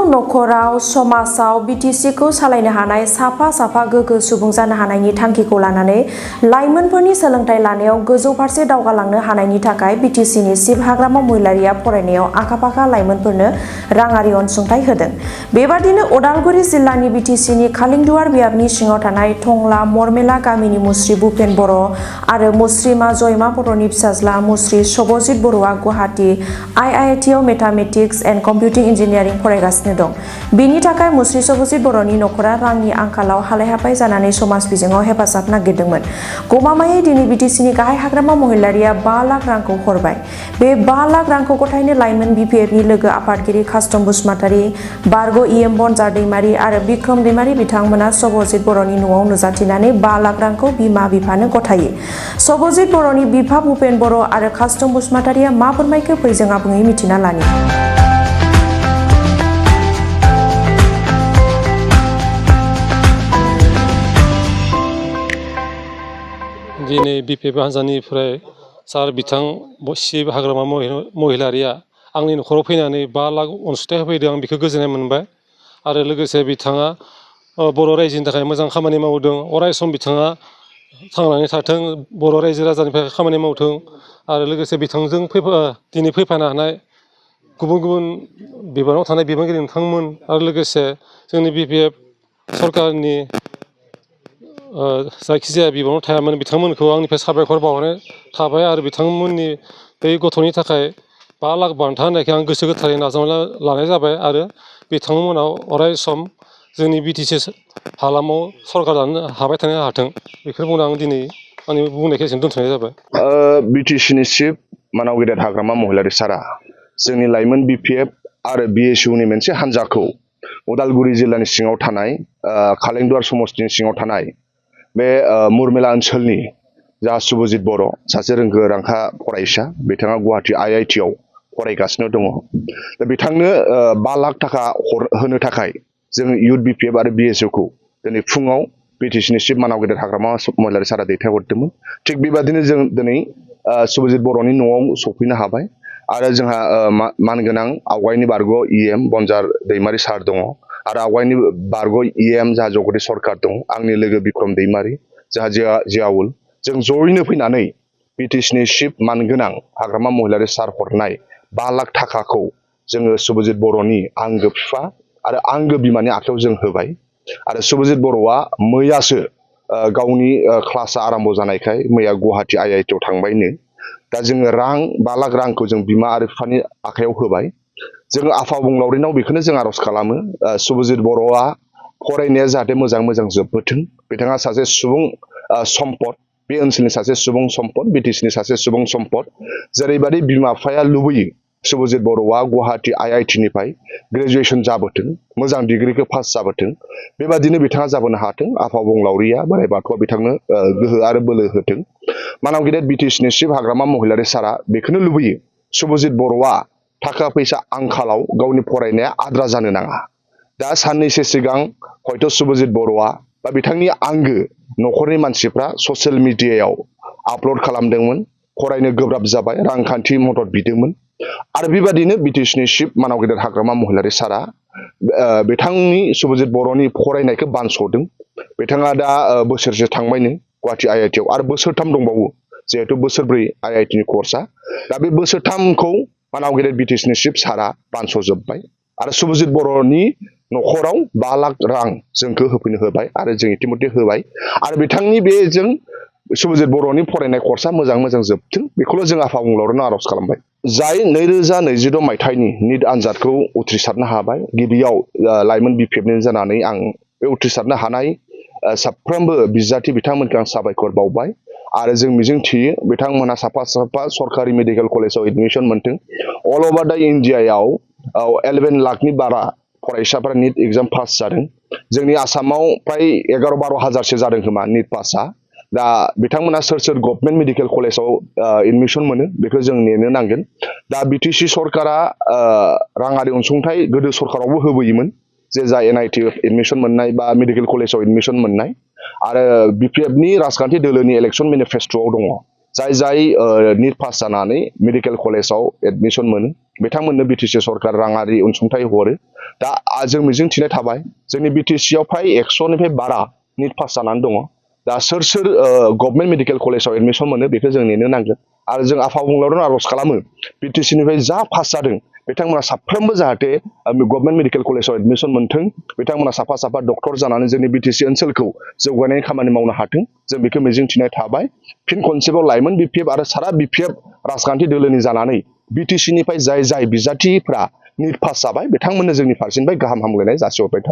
नखराव समाजाव बिटिसिखौ सालायनो हानाय साफा गोग्गो सुबुं जानो हानायनि थांखिखौ लानानै लाइमोनफोरनि सोलोंथाइ लानायाव गोजौ फारसे दावगालांनो हानायनि थाखाय बिटिसिनि चिफ हाग्रामा महिलारिया फरायनायाव आखा-फाखा लाइमोनफोरनो राङारि अनसुंथाइ होदों। बेबादिनो उदालगुरि जिल्लानि बिटिसिनि खालिंदुवार बियाबनि सिङाव थानाय टंला मरमेला गामिनि मुस्रि भुपेन बर' आरो मुस्रिमा जयमा बर'नि फिसाज्ला मुस्रि सभजित बर'आ गुवाहाटी आइआइटिआव मेथामेटिक्स एन्ड कम्पिउटिं इन्जिनियारिं फरायगासिनो दं। बिनि थाखाय मुस्रि सभजित बर'नि नखरा रांनि आंखालाव हालाय-हाफाय जानानै समाज बिजोङाव हेफाजाब नागिरदोंमोन। गमामायै दिनै बिटिसिनि गाहाय हाग्रामा महिलारिया 5 लाख रांखौ हरबाय। बे 5 लाख रांखौ गथायनो लाइमोन बिपिएफनि लोगो आफादगिरि कास्टम बसुमतारी, बारग' इएम बनजार दैमारि आरो बिक्रम दैमारि बिथांमोना सभजित बर'नि न'आव नुजाथिनानै 5 लाख रांखौ बिमा-बिफानो गथायो। सभजित बर'नि बिफा भुपेन बर' आरो कास्टम बसुमतारीया मा फोरमायखो फै जों आबुङै मिथिना लानि। दिनै बिपिएफ हान्जानिफ्राय सार बिथां चिफ हाग्रामा महिलारिया आंनि न'खराव फैनानै 5 लाख अनसुंथाइ होफैदों। आं बेखौ गोजोननाय मोनबाय आरो लोगोसे बिथाङा बर' रायजोनि थाखाय मोजां खामानि मावदों। अराय सम बिथाङा थांनानै थाथों, बर' रायजो राजानिफ्राय खामानि मावथों आरो लोगोसे बिथांजों दिनै फैफानो हानाय गुबुन बिबानाव थानाय बिबानगिरि नोंथांमोन आरो लोगोसे जोंनि बिपिएफ सरकारनि जायखिजाया बिबानाव थायामोन बिथांमोनखौ आंनिफ्राय साबायखर बावहरनाय थाबाय आरो बिथांमोननि बै गथ'नि थाखाय 5 लाख बान्था होनायखौ आं गोसो गोथारै नाजावना लानाय जाबाय आरो बिथांमोनाव अराय सम जोंनि बिटिसि हालामाव सरकार दानो हाबाय थानो हाथों। बेखौ बुंना आं दिनै आंनि बुंनायखौ एसेनो दोनथ'नाय जाबाय। बिटिसिनि चिफ मानाव गेदेर हाग्रामा महिलारि सारा जोंनि लाइमोन बिपिएफ आरो बिएसइउनि मोनसे हान्जाखौ उदालगुरि जिल्लानि सिङाव थानाय खालिंदुवार समस्तिनि सिङाव थानाय बे मुरमेला ओनसोलनि जा सभजित बर' सासे रोंखा फरायसा, बिथाङा गुवाहाटी आइआइटिआव फरायगासिनो दङ। दा बिथांनो 5 लाख थाखा होनो थाखाय जों इउथ बिपिएफ आरो बिएसइउखौ दिनै फुङाव बिटिसिनि चिफ मानाव गेदेर हाग्रामा महिलारि सारा दैथायहरदोंमोन। थिग बेबादिनो जों दिनै सभजित बर'नि न'आव सफैनो हाबाय आरो जोंहा मानगोनां आवगायनि बारग' इएम बनजार दैमारि सार दङ आरो आवगायनि बारग' इएम जाहा जगदीश सरकार दं, आंनि लोगो बिक्रम दैमारि, जाहा जियाउल, जों जयैनो फैनानै बिटिसिनि चिफ मानगोनां हाग्रामा महिलारि सार हरनाय 5 लाख थाखाखौ जोङो सभजित बर'नि आंगो बिफा आरो आंगो बिमानि आखायाव जों होबाय आरो सभजित बर'आ मैयासो गावनि क्लासआ आराम्भ जानायखाय मैया गुवाहाटी आइआइटिआव थांबायनो। दा जोङो 5 लाख रांखौ जों बिमा आरो बिफानि आखायाव होबाय। जोङो आफा अबंलावरिनाव बेखौनो जों आर'ज खालामो, सभजित बर'आ फरायनाया जाहाथे मोजां जोबबोथों। बिथाङा सासे सुबुं सम्पद, बे ओनसोलनि सासे सुबुं सम्पद, बिटिसिनि सासे सुबुं सम्पद। जेरैबायदि बिमा बिफाया लुबैयो सभजित बर'आ गुवाहाटी आइआइटिनिफ्राय ग्रेजुवेसन जाबोथों, मोजां डिग्रिखौ पास जाबोथों, बेबादिनो बिथाङा जाबोनो हाथों। आफा अबंलावरिया बोराइ बाथौआ बिथांनो गोहो आरो बोलो होथों। मानाव गेदेर बिटिसिनि चिफ हाग्रामा महिलारि सारा बेखौनो लुबैयो, सभजित बर'आ थाखा फैसा आंखालाव गावनि फरायनाया आद्रा जानो नाङा। दा साननैसो सिगां हयथ' सभजित बर'आ बा बिथांनि आंगो न'खरनि मानसिफ्रा ससियेल मिडियायाव आपल'ड खालामदोंमोन, फरायनो गोब्राब जाबाय, रांखान्थि मदद बिदोंमोन आरो बेबादिनो बिटिसिनि चिफ मानाव गेदेर हाग्रामा महिलारि सारा बिथांनि सभजित बर'नि फरायनायखौ बानस'दों। बिथाङा दा बोसोरसे थांबायनो गुवाहाटी आइआइटिआव आरो बोसोरथाम दंबावो, जिहेथु बोसोरब्रै आइआइटिनि कर्सआ। दा बे बोसोरथामखौ मानाव गेदेर बिटिसिनि चिफ सारा बानस'जोब्बाय आरो सभजित बर'नि न'खराव 5 लाख रां जोंखौ होफैनो होबाय आरो जों इतिमধ্যे होबाय आरो बिथांनि बेजों सभजित बर'नि फरायनाय कर्सआ मोजां जोबथों, बेखौल' जों आफा अबंलावरिनो आर'ज खालामबाय। जाय 2022 मायथाइनि निट आनजादखौ उथ्रिसारनो हाबाय, गिबियाव लाइमोन बिपिएफनि जानानै आं बे उथ्रिसारनो हानाय साफ्रोमबो बिजाथि बिथांमोनखौ आं साबायखर बावबाय आरो जों मिजिं थियो बिथांमोनहा साफा सरकारि मेडिकेल कलेजाव एडमिसन मोनथों। अल अभार दा इन्डियायाव 11 लाखनि बारा फरायसाफ्रा निट एग्जाम पास जादों। जोंनि आसामाव फ्राय 11-12 हाजारसो जादों खोमा निट पासआ। दा बिथांमोना सोर गभर्नमेन्ट मेडिकेल कलेजाव एडमिसन मोनो बेखौ जों नेनो नांगोन। दा बिटिसि सरकारा राङारि अनसुंथाइ गोदो सरकारावबो होबोयोमोन, जे जा एनआइटि एडमिसन मोननाय बा मेडिकेल कलेजाव एडमिसन मोननाय आरो बिपिएफनि राजखान्थि दोलोनि इलेक्सन मेनिफेस्ट'आव दङ, जाय निट पास जानानै मेडिकेल कलेजाव एडमिसन मोनो बिथांमोननो बिटिसि सरकार राङारि अनसुंथाइ हरो। दा जों मिजिंथिनाय थाबाय जोंनि BTC आव फ्राय 100निफ्राय बारा निट पास जानानै दङ दा सोर गभर्नमेन्ट मेडिकेल कलेजाव एडमिसन मोनो बेखौ जों नेनो नांगोन आरो जों आफाबुंलायावनो आर'ज खालामो BTC निफ्राय जा पास जादों बिथांमोना साफ्रोमबो जाहाथे गभर्नमेन्ट मेडिकेल कलेजाव एडमिसन मोनथों बिथांमोना साफा डक्टर जानानै जोंनि BTC ओनसोलखौ जौगानायनि खामानि मावनो हाथों जों बेखौ मिजिंथिनाय थाबाय फिन खनसेबाव लाइमोन BPF आरो सारा BPF राजखान्थि दोलोनि जानानै BTC निफ्राय जाय बिजाथिफ्रा निट पास जाबाय बिथांमोननो जोंनि फारसेनिफ्राय गाहाम हामलायनाय जासिहरबाय थाबाय